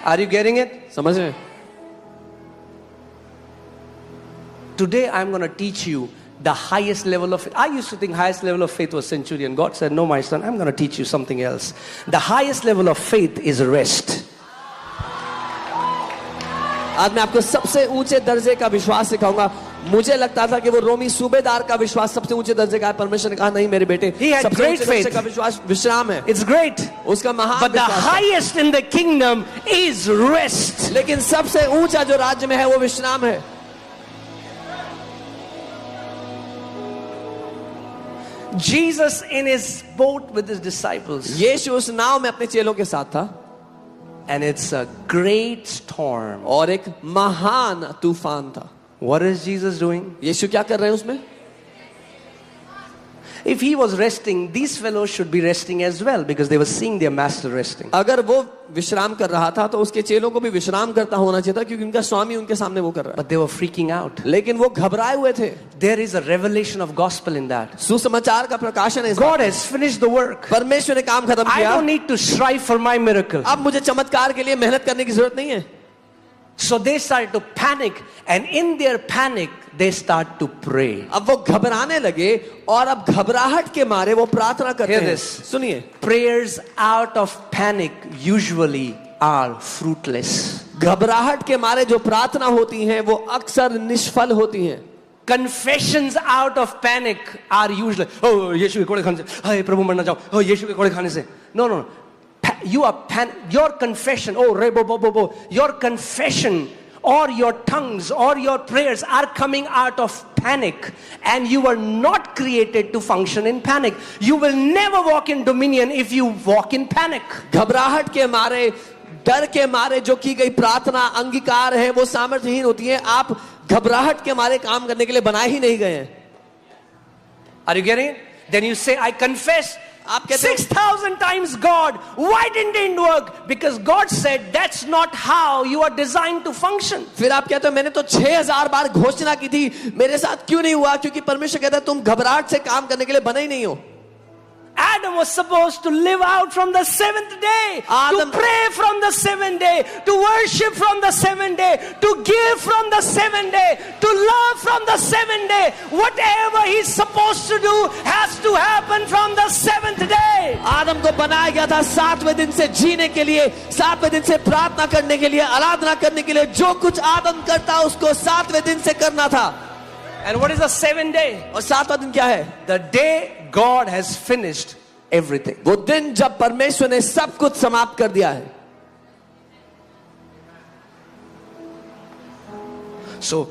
Are you getting it? समझ रहे हैं? Today I'm going to teach you the highest level of faith. I used to think highest level of faith was centurion. God said, no, my son, I'm going to teach you something else. The highest level of faith is rest. आज मैं आपको सबसे ऊंचे दर्जे का विश्वास सिखाऊंगा. मुझे लगता था कि वो रोमी सूबेदार का विश्वास सबसे ऊंचे दर्जे का है. परमेश्वर ने कहा नहीं मेरे बेटे, He had सबसे great ऊंचे दर्जे faith. का विश्वास विश्राम है. It's great. उसका महान But the विश्वास है. highest in the kingdom is rest. लेकिन सबसे ऊंचा जो राज्य में है वो विश्राम है. Jesus in his boat with his disciples. यीशु उस नाव में अपने चेलों के साथ था. And it's a great storm. और एक महान तूफान था. What is Jesus doing? यीशु क्या कर रहे हैं उसमें? If he was resting, these fellows should be resting as well because they were seeing their master resting. अगर वो विश्राम कर रहा था तो उसके चेलों को भी विश्राम करता होना चाहिए था क्योंकि उनका स्वामी उनके सामने वो कर रहा है. But they were freaking out. लेकिन वो घबराए हुए थे. There is a revelation of gospel in that. सुसमाचार का प्रकाशन है. God has finished the work. परमेश्वर ने काम खत्म I किया. don't need to strive for my miracle. अब मुझे चमत्कार के लिए मेहनत करने की जरूरत नहीं है. So they started to panic, and in their panic they start to pray. अब वो घबराने लगे और अब घबराहट के मारे वो प्रार्थना करते Hear हैं. this. सुनिए, Prayers out of panic usually are fruitless. घबराहट के मारे जो प्रार्थना होती हैं वो अक्सर निष्फल होती हैं. Confessions out of panic are usually, oh यीशु के कोड़े खाने से, हाय प्रभु मरना चाहो, oh यीशु के कोड़े खाने से. No. You are your confession, oh re bo bo bo bo, your confession or your tongues or your prayers are coming out of panic, and you were not created to function in panic. You will never walk in dominion if you walk in panic. घबराहट के मारे, डर के मारे जो की गई प्रार्थना अंगीकार है वो सामर्थ्यहीन होती है. आप घबराहट के मारे काम करने के लिए बनाए ही नहीं गए हैं. Are you getting it? Then you say, I confess. आप कहते हो 6,000 times God. Why didn't it work? Because God said that's not how you are designed to function. फिर आप कहते हो मैंने तो 6,000 बार घोषणा की थी, मेरे साथ क्यों नहीं हुआ? क्योंकि परमेश्वर कहता है तुम घबराहट से काम करने के लिए बने ही नहीं हो. Adam was supposed to live out from the seventh day, Adam- to pray from the seventh day, to worship from the seventh day, to give from the seventh day, to love from the seventh day. Whatever he's supposed to do has to happen from the seventh day. आदम को बनाया गया था 7वें दिन से जीने के लिए, 7वें दिन से प्रार्थना करने के लिए, आराधना करने के लिए. जो कुछ आदम करता उसको 7वें दिन से करना था. And what is the seventh day? और 7वां दिन क्या है? The day God has finished everything. वो दिन जब परमेश्वर ने सब कुछ समाप्त कर दिया है. So